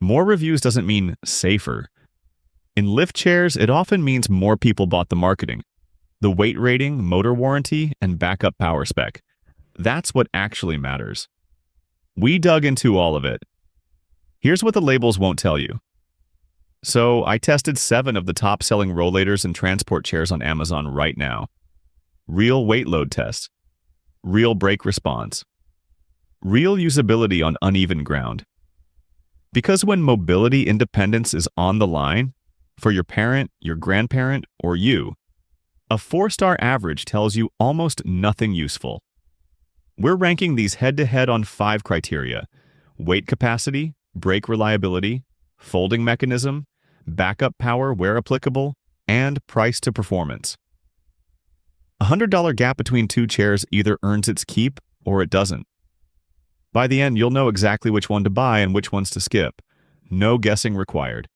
More reviews doesn't mean safer. In lift chairs, it often means more people bought the marketing, the weight rating, motor warranty, and backup power spec. That's what actually matters. We dug into all of it. Here's what the labels won't tell you. So, I tested 7 of the top-selling rollators and transport chairs on Amazon right now. Real weight load test. Real brake response. Real usability on uneven ground. Because when mobility independence is on the line, for your parent, your grandparent, or you, a 4-star average tells you almost nothing useful. We're ranking these head-to-head on 5 criteria: weight capacity, brake reliability, folding mechanism, backup power where applicable, and price to performance. A $100 gap between 2 chairs either earns its keep or it doesn't. By the end, you'll know exactly which one to buy and which ones to skip. No guessing required.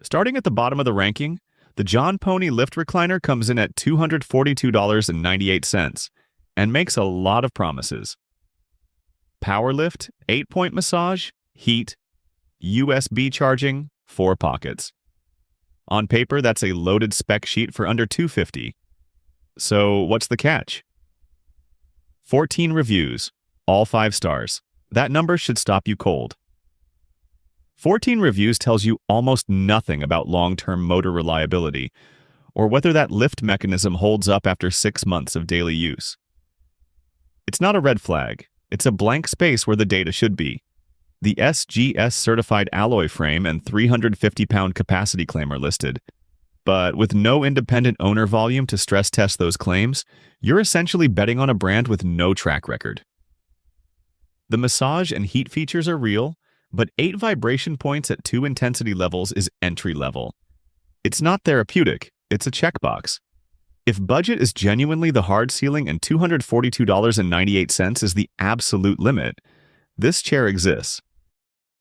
Starting at the bottom of the ranking, the John Pony Lift Recliner comes in at $242.98 and makes a lot of promises. Power lift, 8-point massage, heat, USB charging, 4 pockets. On paper, that's a loaded spec sheet for under $250. So what's the catch? 14 reviews, all 5 stars. That number should stop you cold. 14 reviews tells you almost nothing about long-term motor reliability, or whether that lift mechanism holds up after 6 months of daily use. It's not a red flag. It's a blank space where the data should be. The SGS-certified alloy frame and 350-pound capacity claim are listed. But with no independent owner volume to stress test those claims, you're essentially betting on a brand with no track record. The massage and heat features are real, but 8 vibration points at 2 intensity levels is entry level. It's not therapeutic, it's a checkbox. If budget is genuinely the hard ceiling and $242.98 is the absolute limit, this chair exists.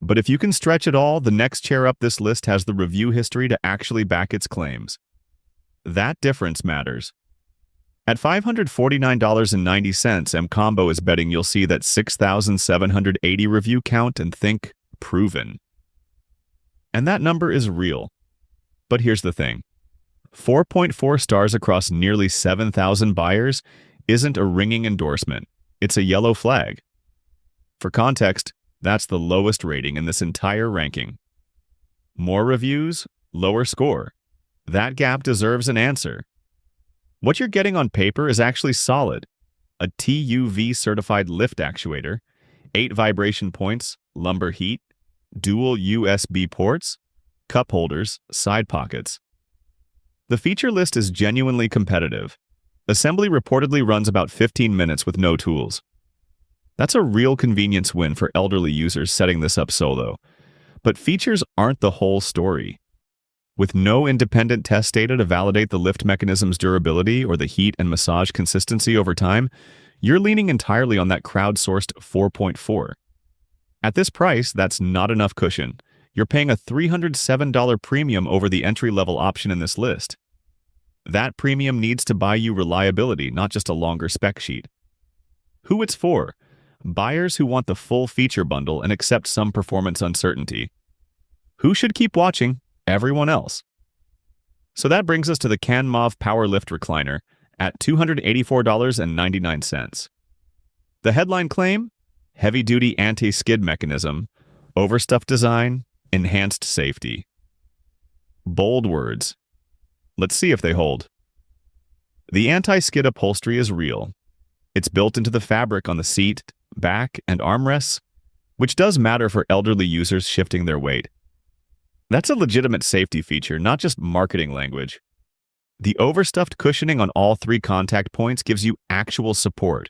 But if you can stretch it all, the next chair up this list has the review history to actually back its claims. That difference matters. At $549.90, Combo is betting you'll see that 6,780 review count and think, proven. And that number is real. But here's the thing. 4.4 stars across nearly 7,000 buyers isn't a ringing endorsement. It's a yellow flag. For context, that's the lowest rating in this entire ranking. More reviews, lower score. That gap deserves an answer. What you're getting on paper is actually solid. A TUV-certified lift actuator, 8 vibration points, lumbar heat, dual USB ports, cup holders, side pockets. The feature list is genuinely competitive. Assembly reportedly runs about 15 minutes with no tools. That's a real convenience win for elderly users setting this up solo. But features aren't the whole story. With no independent test data to validate the lift mechanism's durability or the heat and massage consistency over time, you're leaning entirely on that crowdsourced 4.4. At this price, that's not enough cushion. You're paying a $307 premium over the entry-level option in this list. That premium needs to buy you reliability, not just a longer spec sheet. Who it's for? Buyers who want the full feature bundle and accept some performance uncertainty. Who should keep watching? Everyone else. So that brings us to the Canmove Power Lift Recliner at $284.99. The headline claim? Heavy-duty anti-skid mechanism, overstuffed design, enhanced safety. Bold words. Let's see if they hold. The anti-skid upholstery is real. It's built into the fabric on the seat, back, and armrests, which does matter for elderly users shifting their weight. That's a legitimate safety feature, not just marketing language. The overstuffed cushioning on all 3 contact points gives you actual support,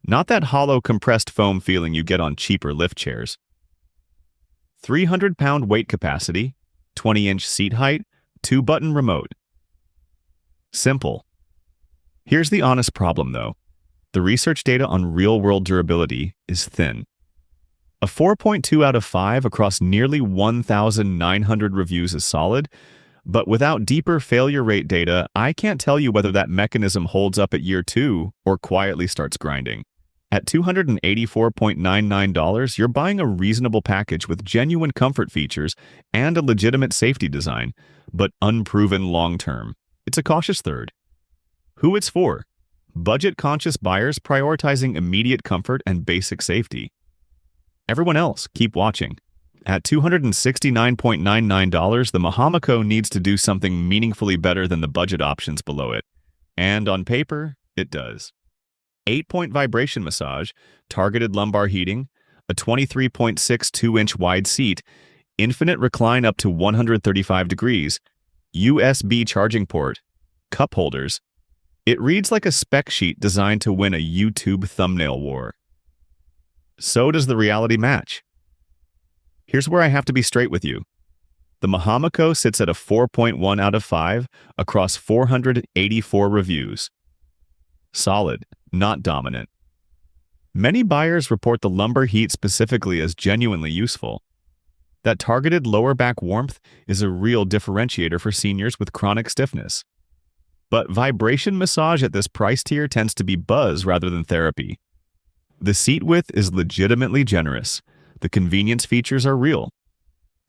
not that hollow compressed foam feeling you get on cheaper lift chairs. 300-pound weight capacity, 20-inch seat height, 2-button remote. Simple. Here's the honest problem, though. The research data on real-world durability is thin. A 4.2 out of 5 across nearly 1,900 reviews is solid, but without deeper failure rate data, I can't tell you whether that mechanism holds up at year 2 or quietly starts grinding. At $284.99, you're buying a reasonable package with genuine comfort features and a legitimate safety design, but unproven long-term. It's a cautious third. Who it's for? Budget-conscious buyers prioritizing immediate comfort and basic safety. Everyone else, keep watching. At $269.99, the Mohamico needs to do something meaningfully better than the budget options below it. And on paper, it does. 8-point vibration massage, targeted lumbar heating, a 23.62-inch wide seat, infinite recline up to 135 degrees, USB charging port, cup holders. It reads like a spec sheet designed to win a YouTube thumbnail war. So does the reality match? Here's where I have to be straight with you. The Mohamico sits at a 4.1 out of 5 across 484 reviews. Solid, not dominant. Many buyers report the lumbar heat specifically as genuinely useful. That targeted lower back warmth is a real differentiator for seniors with chronic stiffness. But vibration massage at this price tier tends to be buzz rather than therapy. The seat width is legitimately generous. The convenience features are real.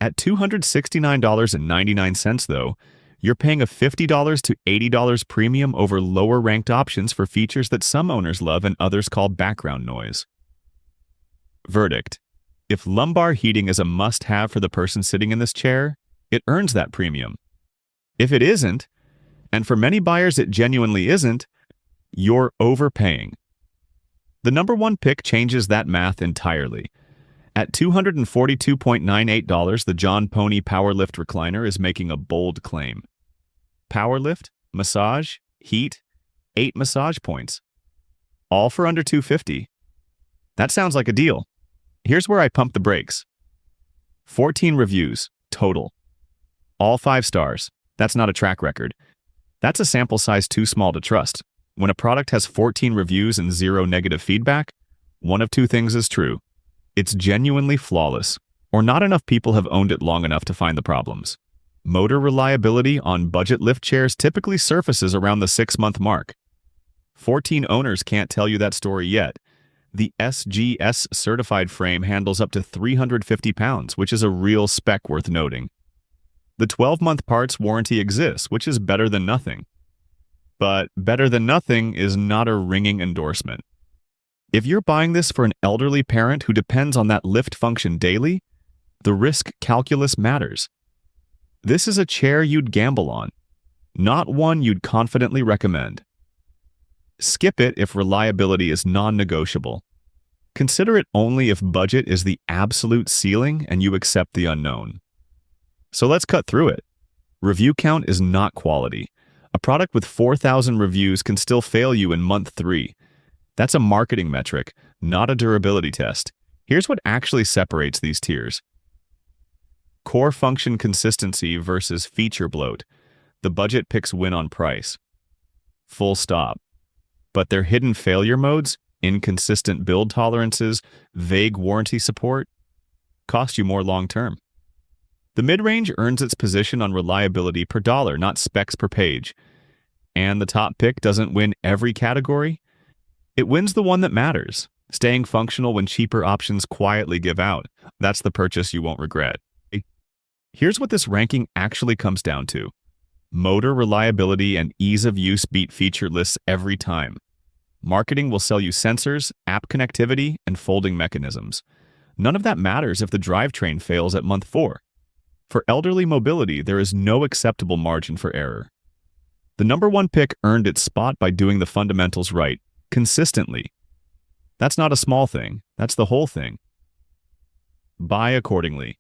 At $269.99, though, you're paying a $50 to $80 premium over lower-ranked options for features that some owners love and others call background noise. Verdict: if lumbar heating is a must-have for the person sitting in this chair, it earns that premium. If it isn't, and for many buyers it genuinely isn't, you're overpaying. The number one pick changes that math entirely. At $242.98, the John Pony Powerlift Recliner is making a bold claim. Powerlift, massage, heat, 8 massage points. All for under $250. That sounds like a deal. Here's where I pump the brakes. 14 reviews, total. All 5 stars. That's not a track record. That's a sample size too small to trust. When a product has 14 reviews and 0 negative feedback, one of two things is true. It's genuinely flawless, or not enough people have owned it long enough to find the problems. Motor reliability on budget lift chairs typically surfaces around the 6-month mark. 14 owners can't tell you that story yet. The SGS certified frame handles up to 350 pounds, which is a real spec worth noting. The 12-month parts warranty exists, which is better than nothing. But better than nothing is not a ringing endorsement. If you're buying this for an elderly parent who depends on that lift function daily, the risk calculus matters. This is a chair you'd gamble on, not one you'd confidently recommend. Skip it if reliability is non-negotiable. Consider it only if budget is the absolute ceiling and you accept the unknown. So let's cut through it. Review count is not quality. A product with 4,000 reviews can still fail you in month 3. That's a marketing metric, not a durability test. Here's what actually separates these tiers. Core function consistency versus feature bloat. The budget picks win on price. Full stop. But their hidden failure modes, inconsistent build tolerances, vague warranty support, cost you more long-term. The mid-range earns its position on reliability per dollar, not specs per page. And the top pick doesn't win every category. It wins the one that matters, staying functional when cheaper options quietly give out. That's the purchase you won't regret. Here's what this ranking actually comes down to. Motor reliability and ease of use beat feature lists every time. Marketing will sell you sensors, app connectivity, and folding mechanisms. None of that matters if the drivetrain fails at month 4. For elderly mobility, there is no acceptable margin for error. The number one pick earned its spot by doing the fundamentals right, consistently. That's not a small thing, that's the whole thing. Buy accordingly.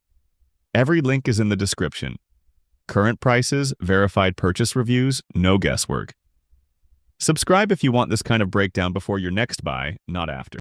Every link is in the description. Current prices, verified purchase reviews, no guesswork. Subscribe if you want this kind of breakdown before your next buy, not after.